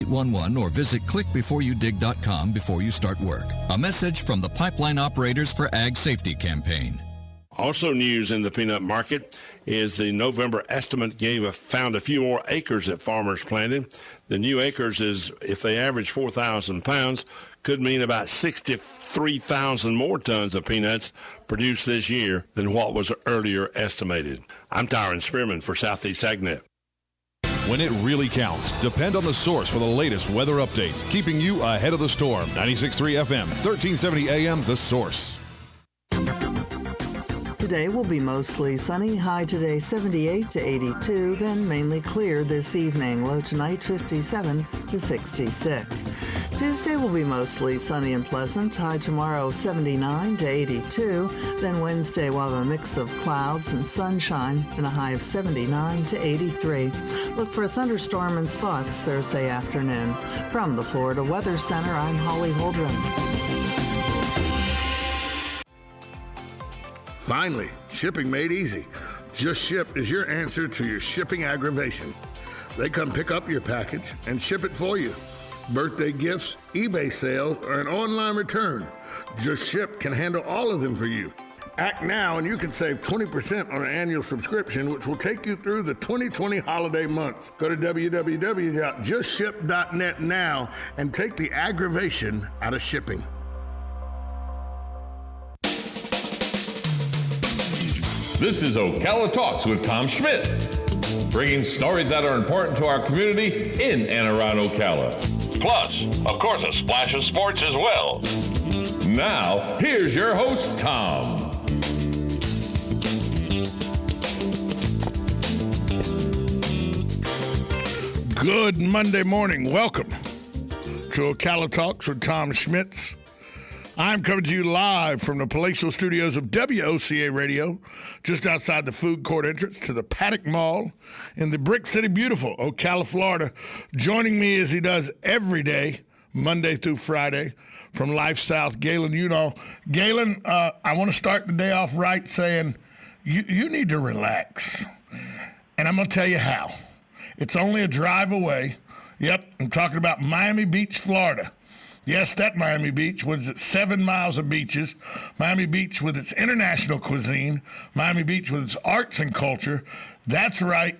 811 or visit clickbeforeyoudig.com before you start work. A message from the Pipeline Operators for Ag Safety campaign. Also news in the peanut market is the November estimate found a few more acres that farmers planted. The new acres is, if they average 4,000 pounds, could mean about 63,000 more tons of peanuts produced this year than what was earlier estimated. I'm Tyron Spearman for Southeast AgNet. When it really counts, depend on the source for the latest weather updates, keeping you ahead of the storm. 96.3 FM, 1370 AM, The Source. Today will be mostly sunny, high today 78 to 82, then mainly clear this evening, low tonight 57 to 66. Tuesday will be mostly sunny and pleasant, high tomorrow 79 to 82, then Wednesday we'll have a mix of clouds and sunshine and a high of 79 to 83. Look for a thunderstorm in spots Thursday afternoon. From the Florida Weather Center, I'm Holly Holdren. Finally, shipping made easy. Just Ship is your answer to your shipping aggravation. They come pick up your package and ship it for you. Birthday gifts, eBay sales, or an online return. Just Ship can handle all of them for you. Act now and you can save 20% on an annual subscription, which will take you through the 2020 holiday months. Go to www.justship.net now and take the aggravation out of shipping. This is Ocala Talks with Tom Schmidt, bringing stories that are important to our community in and around Ocala. Plus, of course, a splash of sports as well. Now, here's your host, Tom. Good Monday morning. Welcome to Ocala Talks with Tom Schmitz. I'm coming to you live from the palatial studios of WOCA Radio, just outside the food court entrance to the Paddock Mall in the Brick City, beautiful Ocala, Florida. Joining me as he does every day, Monday through Friday, from Life South, Galen Udall. Galen, I want to start the day off right saying you need to relax. And I'm going to tell you how. It's only a drive away. Yep, I'm talking about Miami Beach, Florida. Yes, that Miami Beach was 7 miles of beaches. Miami Beach with its international cuisine. Miami Beach with its arts and culture. That's right.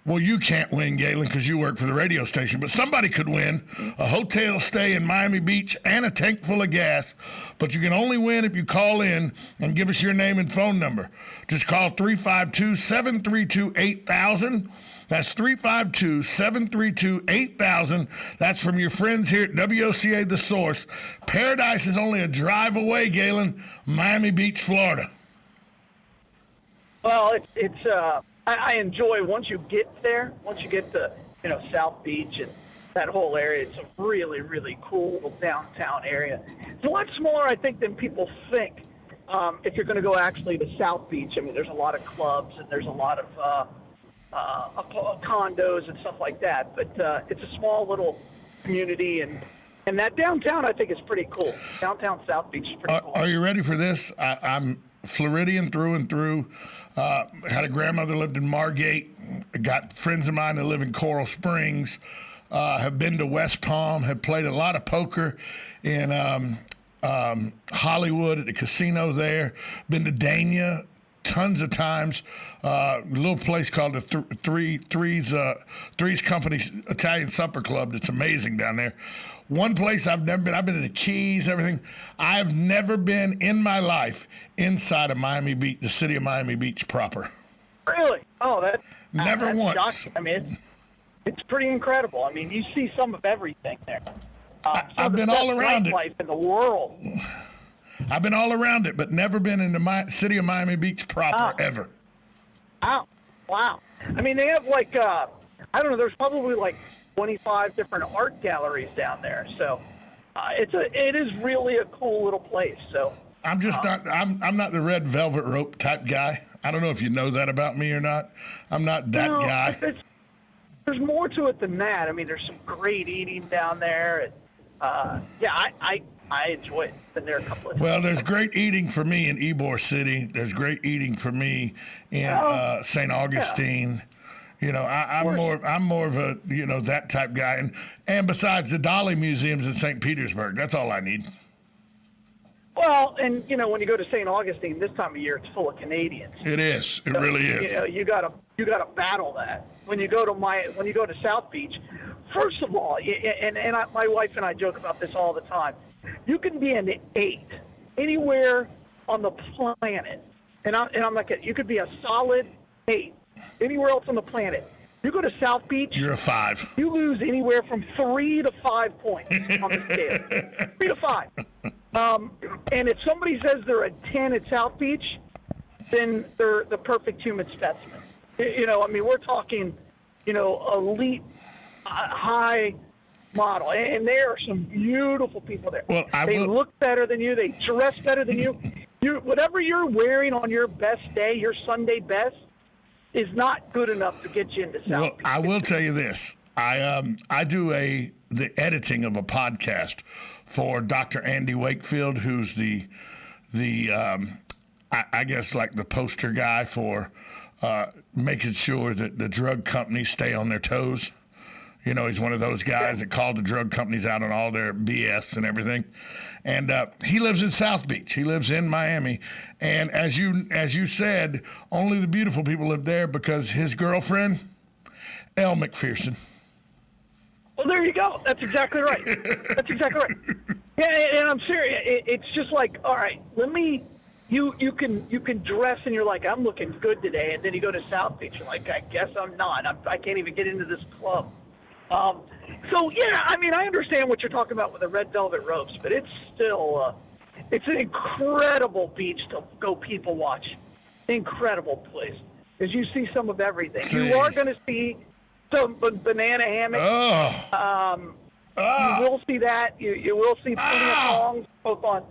Well, you can't win, Galen, because you work for the radio station, but somebody could win a hotel stay in Miami Beach and a tank full of gas. But you can only win if you call in and give us your name and phone number. Just call 352-732-8000. That's 352-732-8000. That's from your friends here at WOCA The Source. Paradise is only a drive away, Galen. Miami Beach, Florida. Well, I enjoy once you get there, once you get to, South Beach and that whole area. It's a really, really cool little downtown area. It's a lot smaller, I think, than people think. If you're going to go actually to South Beach, I mean, there's a lot of clubs and there's a lot of condos and stuff like that, but it's a small little community, and that downtown I think is pretty cool. Downtown South Beach is pretty cool. Are you ready for this? I'm Floridian through and through. Had a grandmother lived in Margate. Got friends of mine that live in Coral Springs. Have been to West Palm. Have played a lot of poker in Hollywood at the casino there. Been to Dania tons of times. A little place called the Three's Company Italian Supper Club that's amazing down there. One place I've never been, I've been to the Keys, everything. I've never been in my life inside of Miami Beach, the city of Miami Beach proper. Really? Oh, that's once. Shocking. I mean, it's pretty incredible. I mean, you see some of everything there. I've been all around it. Life in the world. I've been all around it, but never been in the city of Miami Beach proper, ever. Wow. I mean, they have I don't know, there's probably 25 different art galleries down there. So it is really a cool little place. So I'm just I'm not the red velvet rope type guy. I don't know if you know that about me or not. I'm not that guy. There's more to it than that. I mean, there's some great eating down there. And, I enjoy it. Been there a couple of times. Well, there's great eating for me in Ybor City. There's great eating for me in St. Augustine. I'm more of a that type guy. And besides the Dolly museums in St. Petersburg, that's all I need. Well, and when you go to St. Augustine this time of year, it's full of Canadians. It is. It really is. You gotta battle that. When you go to South Beach, first of all, my wife and I joke about this all the time. You can be an 8 anywhere on the planet, and I'm like, you could be a solid 8 anywhere else on the planet. You go to South Beach, you're a 5. You lose anywhere from 3 to 5 points on the scale. 3 to 5. And if somebody says they're a 10 at South Beach, then they're the perfect human specimen. We're talking, elite, high model. And there are some beautiful people there. Well, they look better than you. They dress better than you. Whatever you're wearing on your best day, your Sunday best, is not good enough to get you into South Beach. I will tell you this. I do the editing of a podcast for Dr. Andy Wakefield, who's the I guess like the poster guy for making sure that the drug companies stay on their toes. He's one of those guys that called the drug companies out on all their BS and everything. And he lives in South Beach. He lives in Miami. And as you said, only the beautiful people live there because his girlfriend, Elle McPherson. Well, there you go. That's exactly right. That's exactly right. Yeah, and I'm serious. It's just like, all right, you can dress and you're like, I'm looking good today. And then you go to South Beach. You're like, I guess I'm not. I can't even get into this club. So, yeah, I understand what you're talking about with the red velvet ropes, but it's still it's an incredible beach to go people watch. Incredible place. Because you see some of everything. You are going to see some banana hammocks. You will see that. You will see plenty of songs, both on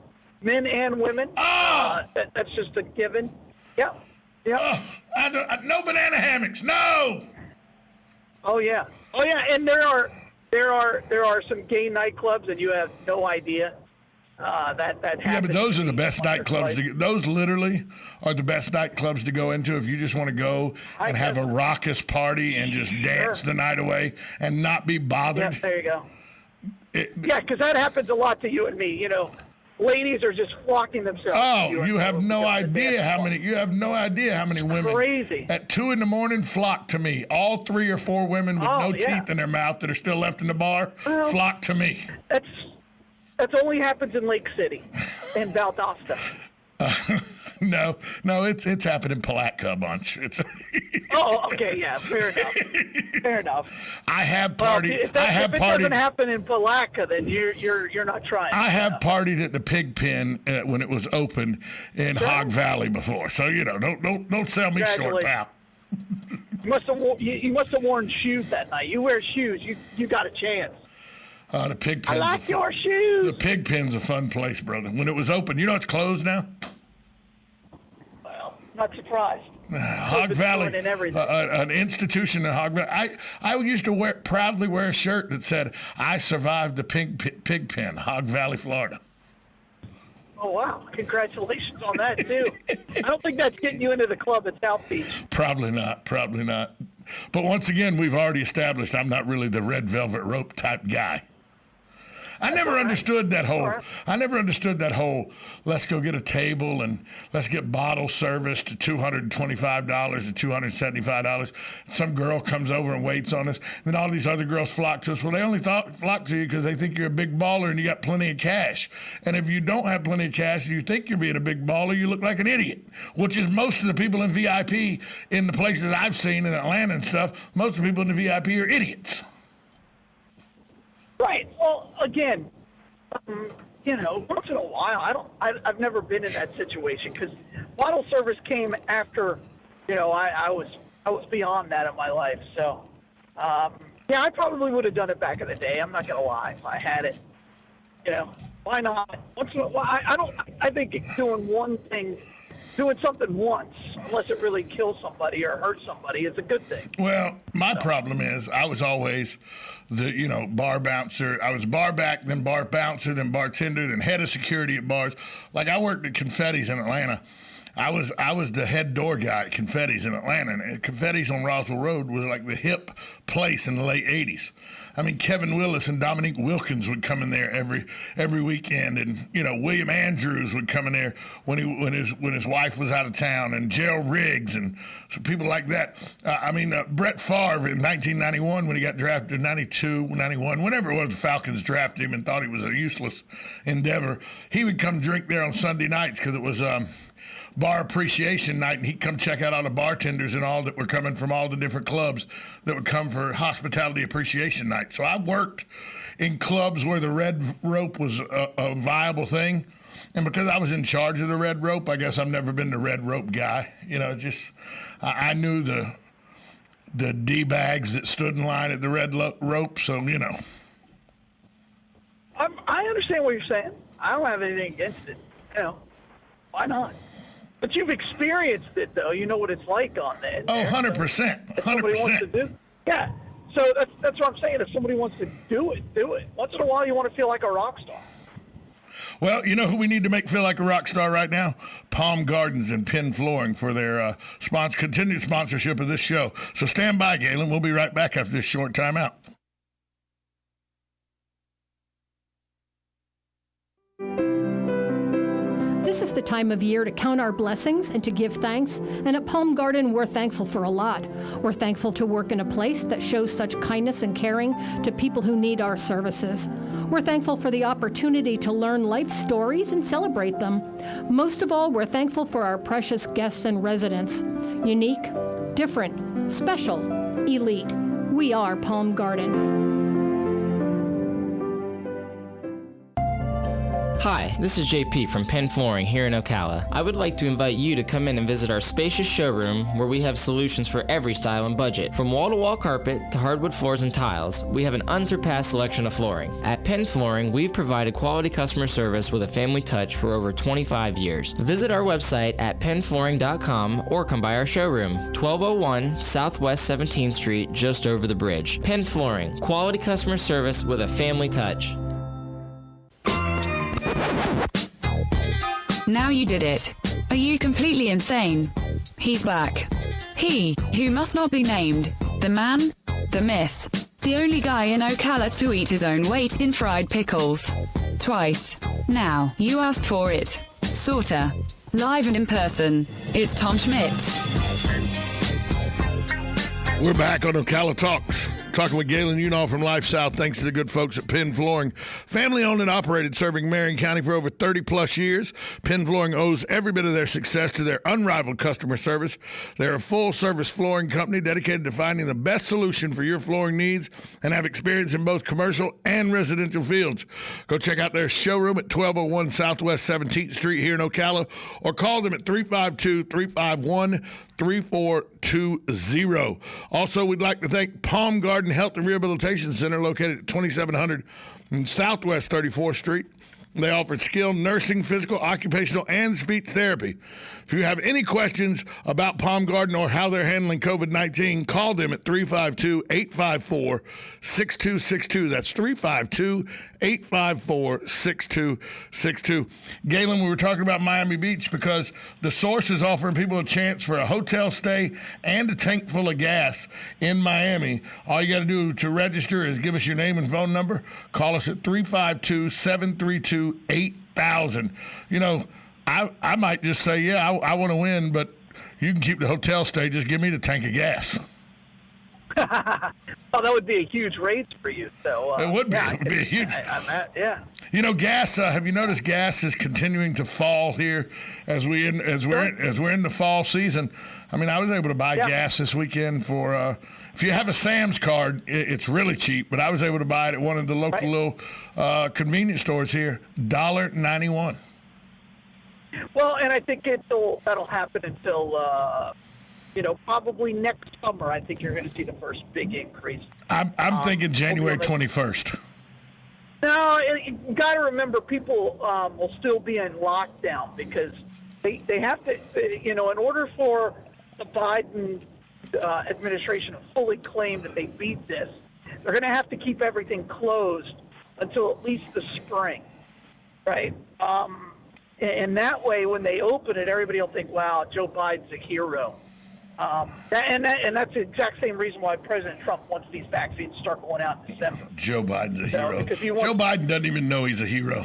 men and women. That's just a given. Yep. No banana hammocks. No. Oh yeah, and there are some gay nightclubs, and you have no idea that happens. Yeah, but those are the best nightclubs. Those literally are the best nightclubs to go into if you just want to go and have a raucous party and just dance the night away and not be bothered. Yeah, there you go. Because that happens a lot to you and me. Ladies are just flocking themselves. Oh, you have no idea how many. You have no idea how many women crazy at 2 a.m. flock to me. All 3 or 4 women with no teeth in their mouth that are still left in the bar flock to me. That's only happens in Lake City and Valdosta. No, it's happened in Palatka a bunch. Okay, yeah, fair enough. I have partied. If it doesn't happen in Palatka, then you're not trying. I have partied at the Pig Pen when it was open in Hog Valley before. So don't sell me short, pal. You must have worn shoes that night. You wear shoes, you got a chance. The Pig Pen. I like your shoes. The Pig Pen's a fun place, brother. When it was open, it's closed now. Well, not surprised. Hog Valley, an institution in Hog Valley. I used to proudly wear a shirt that said, "I survived the Pig Pen, Hog Valley, Florida." Oh, wow. Congratulations on that, too. I don't think that's getting you into the club at South Beach. Probably not. But once again, we've already established I'm not really the red velvet rope type guy. I never understood that whole, let's go get a table and let's get bottle service to $225 to $275. Some girl comes over and waits on us. Then all these other girls flock to us. Well, they only flock to you because they think you're a big baller and you got plenty of cash. And if you don't have plenty of cash and you think you're being a big baller, you look like an idiot, which is most of the people in VIP in the places I've seen in Atlanta and stuff. Most of the people in the VIP are idiots. Right. Well, again, once in a while, I've never been in that situation because bottle service came after, I was beyond that in my life. So, I probably would have done it back in the day. I'm not gonna lie. If I had it, why not? Once in a while, I think doing something once, unless it really kills somebody or hurts somebody, is a good thing. Well, my problem is I was always the, bar bouncer. I was bar back, then bar bouncer, then bartender, then head of security at bars. Like I worked at Confetti's in Atlanta, I was the head door guy at Confetti's in Atlanta, and Confetti's on Roswell Road was like the hip place in the late 80s. I mean, Kevin Willis and Dominique Wilkins would come in there every weekend, and William Andrews would come in there when his wife was out of town, and Gerald Riggs and so people like that. Brett Favre in 1991 when he got drafted, 92, 91, whenever it was, the Falcons drafted him and thought he was a useless endeavor. He would come drink there on Sunday nights because it was bar appreciation night, and he'd come check out all the bartenders and all that were coming from all the different clubs that would come for hospitality appreciation night. So I worked in clubs where the red rope was a viable thing, and because I was in charge of the red rope, I guess I've never been the red rope guy. I knew the D-bags that stood in line at the red rope, so I understand what you're saying. I don't have anything against it. Why not? But you've experienced it, though. You know what it's like on there. Oh, 100%. 100%. Yeah. So that's what I'm saying. If somebody wants to do it, do it. Once in a while, you want to feel like a rock star. Well, you know who we need to make feel like a rock star right now? Palm Gardens and Penn Flooring for their continued sponsorship of this show. So stand by, Galen. We'll be right back after this short timeout. This is the time of year to count our blessings and to give thanks, and at Palm Garden, we're thankful for a lot. We're thankful to work in a place that shows such kindness and caring to people who need our services. We're thankful for the opportunity to learn life stories and celebrate them. Most of all, we're thankful for our precious guests and residents. Unique, different, special, elite. We are Palm Garden. Hi, this is JP from Penn Flooring here in Ocala. I would like to invite you to come in and visit our spacious showroom where we have solutions for every style and budget. From wall-to-wall carpet to hardwood floors and tiles, we have an unsurpassed selection of flooring. At Penn Flooring, we've provided quality customer service with a family touch for over 25 years. Visit our website at pennflooring.com or come by our showroom, 1201 Southwest 17th Street, just over the bridge. Penn Flooring, quality customer service with a family touch. Now you did it. Are you completely insane? He's back. He, who must not be named. The man, the myth. The only guy in Ocala to eat his own weight in fried pickles. Twice. Now, you asked for it. Sorta. Live and in person. It's Tom Schmitz. We're back on Ocala Talks. Talking with Galen Unall from Life South, thanks to the good folks at Penn Flooring. Family owned and operated, serving Marion County for over 30-plus years. Penn Flooring owes every bit of their success to their unrivaled customer service. They're a full-service flooring company dedicated to finding the best solution for your flooring needs and have experience in both commercial and residential fields. Go check out their showroom at 1201 Southwest 17th Street here in Ocala, or call them at 352-351-3420. Also, we'd like to thank Palm Garden Health and Rehabilitation Center, located at 2700 Southwest 34th Street. They offer skilled nursing, physical, occupational, and speech therapy. If you have any questions about Palm Garden or how they're handling COVID-19, call them at 352-854-6262. That's 352-854-6262. Galen, we were talking about Miami Beach because the Source is offering people a chance for a hotel stay and a tank full of gas in Miami. All you got to do to register is give us your name and phone number. Call us at 352-732-8000. I might just say, I want to win, but you can keep the hotel stay. Just give me the tank of gas. That would be a huge raise for you. So it would be. It would be a huge. Yeah. Gas. Have you noticed gas is continuing to fall here as we're in the fall season? I mean, I was able to buy gas this weekend for. If you have a Sam's card, it's really cheap. But I was able to buy it at one of the local little convenience stores here, $1.91. Well, and I think that'll happen until probably next summer. I think you're going to see the first big increase. I'm thinking January 21st. No, you got to remember, people will still be in lockdown because they have to. In order for the Biden administration to fully claim that they beat this, they're going to have to keep everything closed until at least the spring, right? And that way, when they open it, everybody will think, wow, Joe Biden's a hero. And that's the exact same reason why President Trump wants these vaccines to start going out in December. Joe Biden's a hero. Because Joe Biden doesn't even know he's a hero.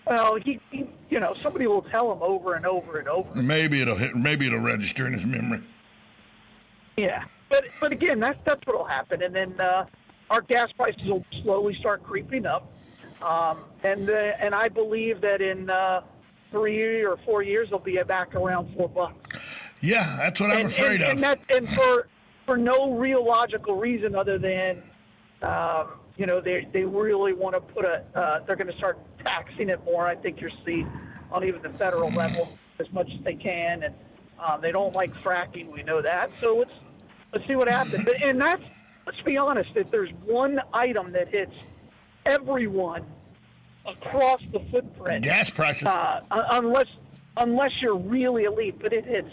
Well, he somebody will tell him over and over and over. Maybe it'll register in his memory. Yeah, but again, that's what'll happen, and then our gas prices will slowly start creeping up, and I believe that in 3 or 4 years they'll be back around $4. Yeah, that's what I'm afraid of. And for no real logical reason other than, they really want to put they're going to start taxing it more. I think you'll see on even the federal level as much as they can, and they don't like fracking. We know that. So let's see what happens. And let's be honest, if there's one item that hits everyone across the footprint, gas prices, unless you're really elite, but it hits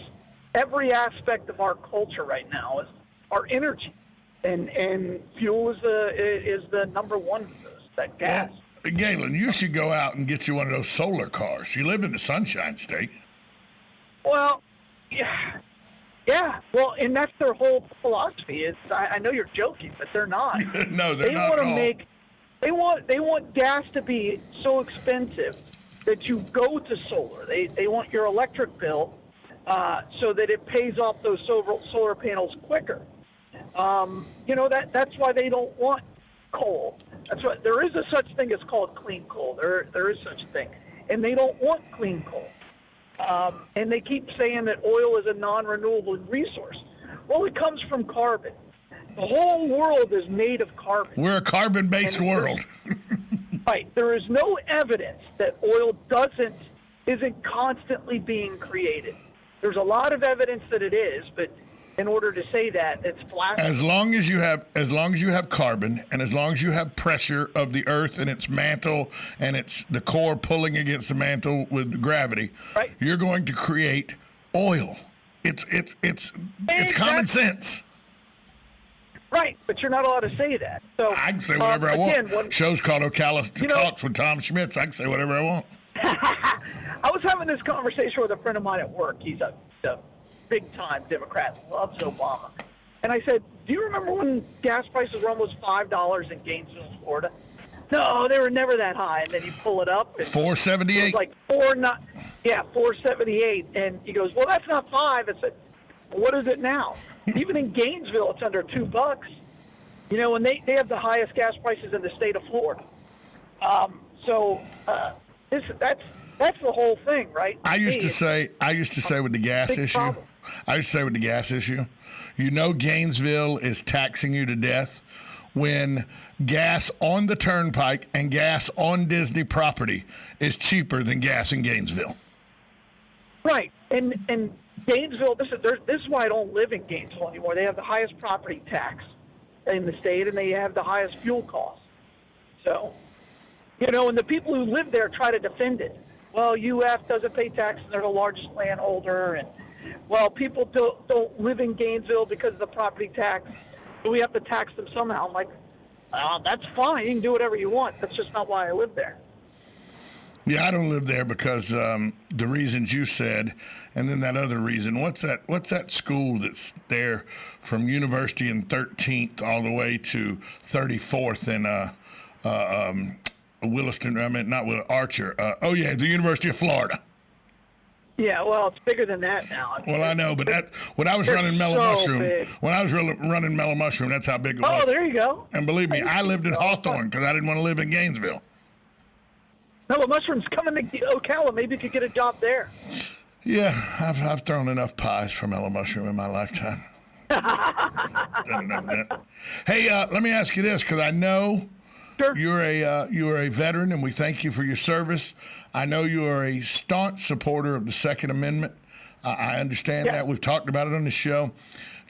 every aspect of our culture right now is our energy, and fuel is the number one for this, that gas. Well, Galen, you should go out and get you one of those solar cars. You live in the Sunshine State. Well, yeah. Well, and that's their whole philosophy. Is I know you're joking, but they're not. No, they're not at all. They want gas to be so expensive that you go to solar. They want your electric bill so that it pays off those solar panels quicker. That's why they don't want coal. That's why there is a such thing as called clean coal. There is such a thing, and they don't want clean coal. And they keep saying that oil is a non-renewable resource. Well, it comes from carbon. The whole world is made of carbon. We're a carbon-based world. Right. There is no evidence that oil isn't constantly being created. There's a lot of evidence that it is, but in order to say that, it's blasphemy. As long as you have carbon, and as long as you have pressure of the earth and its mantle and it's the core pulling against the mantle with gravity, right, you're going to create oil. It's common sense. Right, but you're not allowed to say that. So I can say whatever I want. Show's called Ocala Talks with Tom Schmitz. I can say whatever I want. I was having this conversation with a friend of mine at work. He's a big-time Democrat, loves Obama. And I said, do you remember when gas prices were almost $5 in Gainesville, Florida? No, they were never that high. And then you pull it up. $4.78. It was like $4.78. And he goes, well, that's not $5. I said, well, what is it now? Even in Gainesville, it's under $2. And they have the highest gas prices in the state of Florida. That's the whole thing, right? I used to say with the gas issue. Gainesville is taxing you to death when gas on the turnpike and gas on Disney property is cheaper than gas in Gainesville. Right, and Gainesville. This is why I don't live in Gainesville anymore. They have the highest property tax in the state, and they have the highest fuel costs. So, and the people who live there try to defend it. Well, UF doesn't pay taxes; they're the largest landholder, and people don't live in Gainesville because of the property tax. So we have to tax them somehow. I'm like, that's fine. You can do whatever you want. That's just not why I live there. Yeah, I don't live there because the reasons you said, and then that other reason. What's that school that's there from University and 13th all the way to 34th in Williston? I mean, not Archer. The University of Florida. Yeah, well, it's bigger than that now. Well, I know, but when I was running Mellow Mushroom, running Mellow Mushroom, that's how big it was. Oh, there you go. And believe me, I lived in Hawthorne because I didn't want to live in Gainesville. Mellow Mushroom's coming to Ocala. Maybe you could get a job there. Yeah, I've thrown enough pies for Mellow Mushroom in my lifetime. Hey, let me ask you this, because I know you're a veteran, and we thank you for your service. I know you are a staunch supporter of the Second Amendment. I understand that. We've talked about it on the show.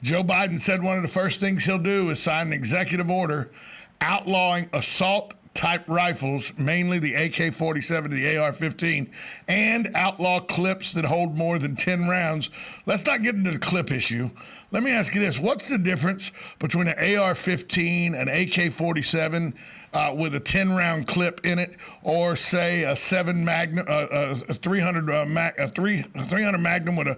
Joe Biden said one of the first things he'll do is sign an executive order outlawing assault-type rifles, mainly the AK-47 and the AR-15, and outlaw clips that hold more than 10 rounds. Let's not get into the clip issue. Let me ask you this. What's the difference between an AR-15, an AK-47 with a 10-round clip in it, or say a 300 Magnum with a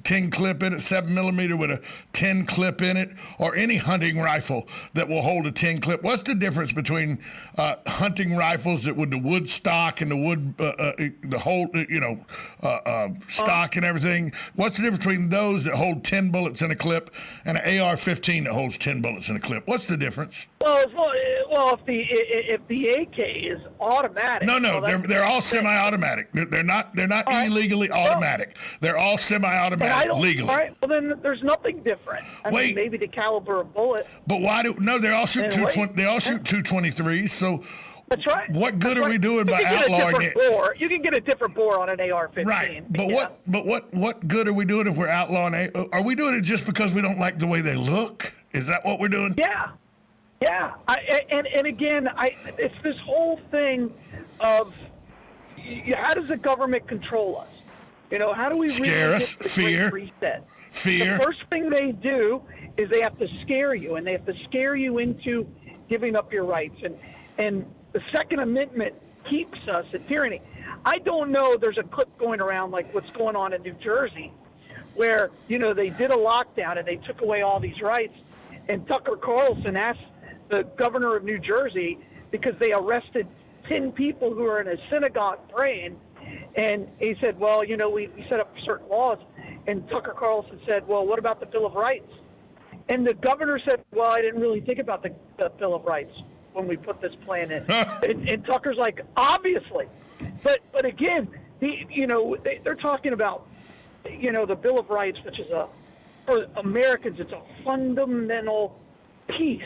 10 clip in it, 7mm with a 10 clip in it, or any hunting rifle that will hold a 10 clip? What's the difference between hunting rifles that with the wood stock and the wood, the whole, stock and everything? What's the difference between those that hold 10 bullets in a clip and an AR-15 that holds 10 bullets in a clip? What's the difference? Well, if the AK is automatic. No, they're all semi-automatic. They're not illegally automatic. They're all semi-automatic legally. All right. Well, then there's nothing different. I mean, maybe the caliber of bullet. But why do they all shoot 223s? So that's right. What good are we doing by outlawing it? You can get a different bore on an AR-15. Right. But what good are we doing if we're outlawing it? Are we doing it just because we don't like the way they look? Is that what we're doing? Yeah. Yeah, and again, it's this whole thing of how does the government control us? How do we scare us? Fear. Reset? Fear. The first thing they do is they have to scare you, and they have to scare you into giving up your rights. And the Second Amendment keeps us at tyranny. I don't know. There's a clip going around like what's going on in New Jersey, where they did a lockdown and they took away all these rights, and Tucker Carlson asked the governor of New Jersey, because they arrested 10 people who were in a synagogue praying, and he said, well, we set up certain laws, and Tucker Carlson said, well, what about the Bill of Rights? And the governor said, well, I didn't really think about the Bill of Rights when we put this plan in. and Tucker's like, obviously. But again, they're talking about, the Bill of Rights, which is for Americans, it's a fundamental piece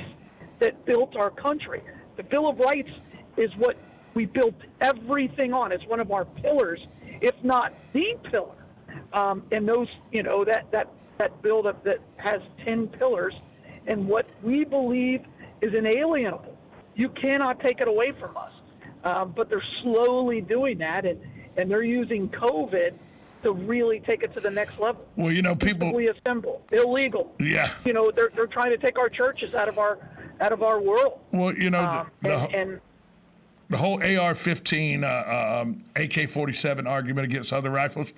that built our country. The Bill of Rights is what we built everything on. It's one of our pillars, if not the pillar. And those, that bill that has 10 pillars, and what we believe is inalienable. You cannot take it away from us. But they're slowly doing that, and they're using COVID to really take it to the next level. Well, people we assemble illegal. Yeah. They're trying to take our churches out of our world. Well, the whole AR-15, AK-47 argument against other rifles,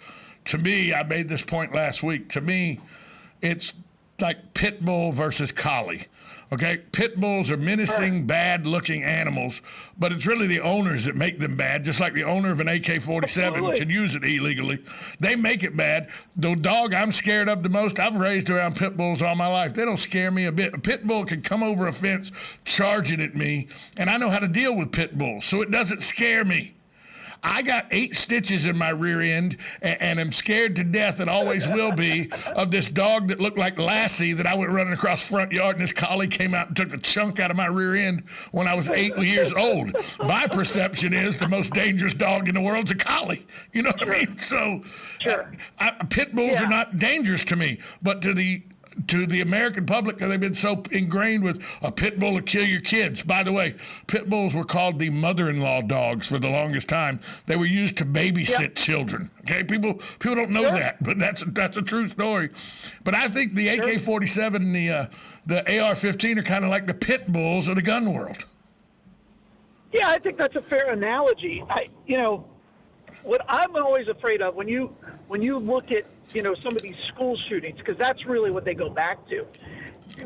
to me, I made this point last week, to me, it's like pit bull versus collie. Okay, pit bulls are menacing, bad-looking animals, but it's really the owners that make them bad, just like the owner of an AK-47 can use it illegally. They make it bad. The dog I'm scared of the most, I've raised around pit bulls all my life. They don't scare me a bit. A pit bull can come over a fence charging at me, and I know how to deal with pit bulls, so it doesn't scare me. I got 8 stitches in my rear end and am scared to death and always will be of this dog that looked like Lassie that I went running across the front yard, and this collie came out and took a chunk out of my rear end when I was 8 years old. My perception is the most dangerous dog in the world is a collie. You know what I mean? So pit bulls are not dangerous to me, but to the American public, they've been so ingrained with a pit bull will kill your kids. By the way, pit bulls were called the mother-in-law dogs for the longest time. They were used to babysit children. Okay, people don't know that, but that's a true story. But I think the AK-47 and the AR-15 are kind of like the pit bulls of the gun world. Yeah, I think that's a fair analogy. What I'm always afraid of when you look at some of these school shootings, because that's really what they go back to.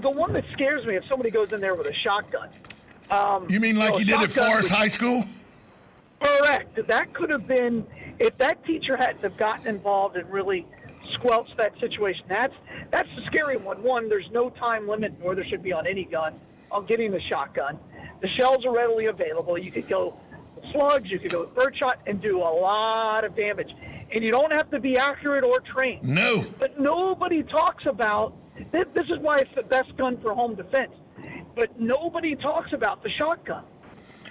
The one that scares me, if somebody goes in there with a shotgun. You mean like you did at Forest High School? Correct. That could have been, if that teacher hadn't have gotten involved and really squelched that situation. That's the scary one. One, there's no time limit, nor there should be on any gun, on getting the shotgun. The shells are readily available. You could go with slugs, you could go with birdshot, and do a lot of damage. And you don't have to be accurate or trained. No. But nobody talks about, this is why it's the best gun for home defense, but nobody talks about the shotgun.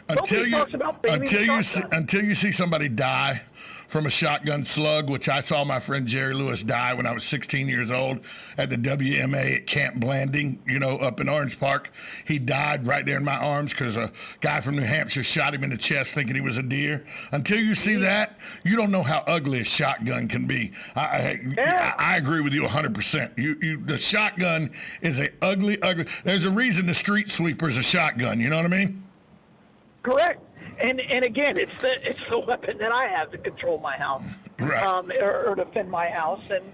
until Nobody you talks about baby shotgun. until you see somebody die from a shotgun slug, which I saw my friend Jerry Lewis die when I was 16 years old at the WMA at Camp Blanding, up in Orange Park. He died right there in my arms because a guy from New Hampshire shot him in the chest thinking he was a deer. Until you see that, you don't know how ugly a shotgun can be. I agree with you 100%. The shotgun is a ugly. There's a reason the street sweeper's a shotgun. You know what I mean? Correct. And again, it's the weapon that I have to control my house, right. or defend my house. And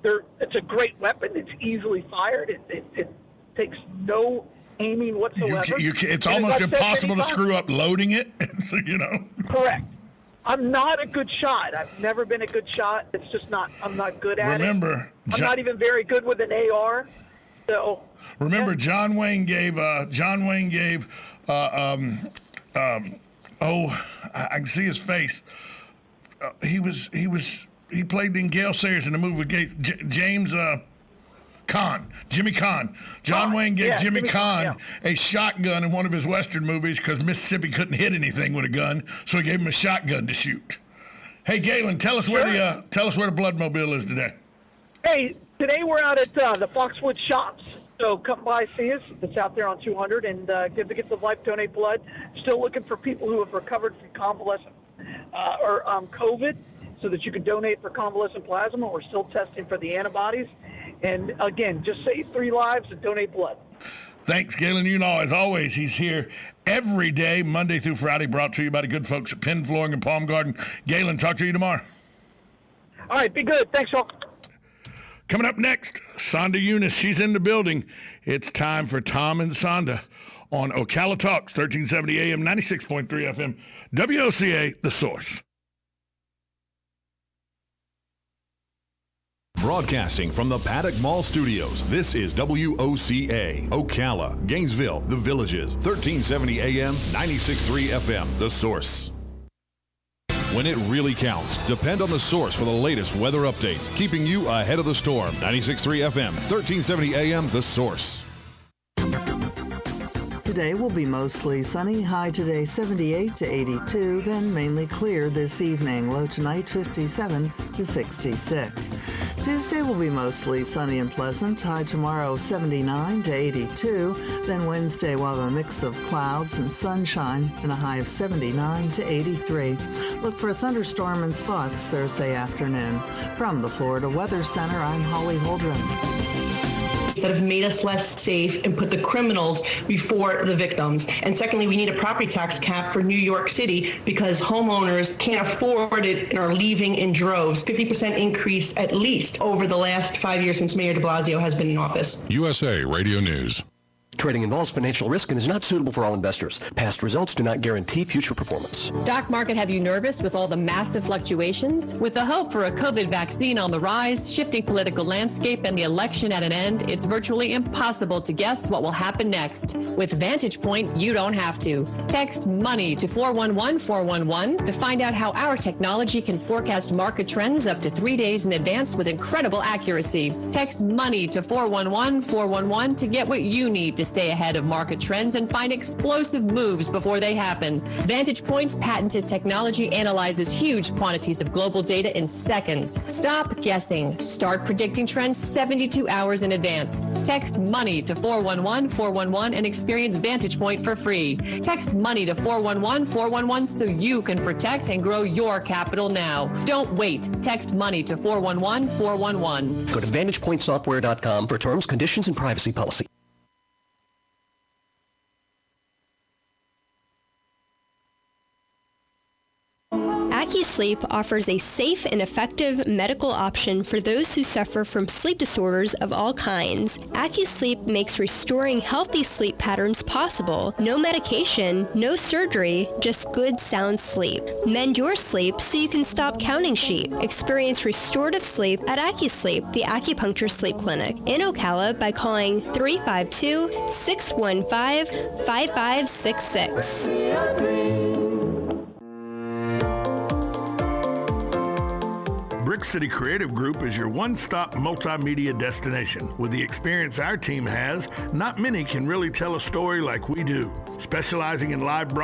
it's a great weapon. It's easily fired. It takes no aiming whatsoever. It's almost impossible to screw up loading it. Correct. I'm not a good shot. I've never been a good shot. It's just not. I'm not good at it. I'm not even very good with an AR. So remember, John Wayne gave. I can see his face. He played in Gale Sayers in the movie with James Jimmy Caan. John Wayne gave Jimmy Caan a shotgun in one of his Western movies because Mississippi couldn't hit anything with a gun, so he gave him a shotgun to shoot. Hey, Galen, tell us where the Bloodmobile is today. Hey, today we're out at the Foxwood Shops. So come by, see us. It's out there on 200, and get the life, donate blood. Still looking for people who have recovered from convalescent or COVID, so that you can donate for convalescent plasma. We're still testing for the antibodies, and again, just save 3 lives and donate blood. Thanks, Galen. As always, he's here every day, Monday through Friday, brought to you by the good folks at Penn Flooring and Palm Garden. Galen, talk to you tomorrow. All right, be good. Thanks, y'all. Coming up next, Sonda Eunice. She's in the building. It's time for Tom and Sonda on Ocala Talks, 1370 AM, 96.3 FM, WOCA, The Source. Broadcasting from the Paddock Mall Studios, this is WOCA, Ocala, Gainesville, The Villages, 1370 AM, 96.3 FM, The Source. When it really counts, depend on The Source for the latest weather updates, keeping you ahead of the storm. 96.3 FM, 1370 AM, The Source. Today will be mostly sunny, high today 78 to 82, then mainly clear this evening, low tonight 57 to 66. Tuesday will be mostly sunny and pleasant, high tomorrow 79 to 82, then Wednesday we'll have a mix of clouds and sunshine and a high of 79 to 83. Look for a thunderstorm in spots Thursday afternoon. From the Florida Weather Center, I'm Holly Holdren. That have made us less safe and put the criminals before the victims. And secondly, we need a property tax cap for New York City because homeowners can't afford it and are leaving in droves. 50% increase at least over the last 5 years since Mayor de Blasio has been in office. USA Radio News. Trading involves financial risk and is not suitable for all investors. Past results do not guarantee future performance. Stock market have you nervous with all the massive fluctuations? With the hope for a COVID vaccine on the rise, shifting political landscape, and the election at an end, it's virtually impossible to guess what will happen next. With Vantage Point, you don't have to. Text MONEY to 411-411 to find out how our technology can forecast market trends up to 3 days in advance with incredible accuracy. Text MONEY to 411-411 to get what you need to stay ahead of market trends and find explosive moves before they happen. Vantage Point's patented technology analyzes huge quantities of global data in seconds. Stop guessing. Start predicting trends 72 hours in advance. Text MONEY to 411-411 and experience Vantage Point for free. Text MONEY to 411-411 so you can protect and grow your capital now. Don't wait. Text MONEY to 411-411. Go to VantagePointSoftware.com for terms, conditions, and privacy policy. AccuSleep offers a safe and effective medical option for those who suffer from sleep disorders of all kinds. AccuSleep makes restoring healthy sleep patterns possible. No medication, no surgery, just good sound sleep. Mend your sleep so you can stop counting sheep. Experience restorative sleep at AccuSleep, the acupuncture sleep clinic in Ocala by calling 352-615-5566. Brick City Creative Group is your one-stop multimedia destination. With the experience our team has, not many can really tell a story like we do. specializing in live broadcast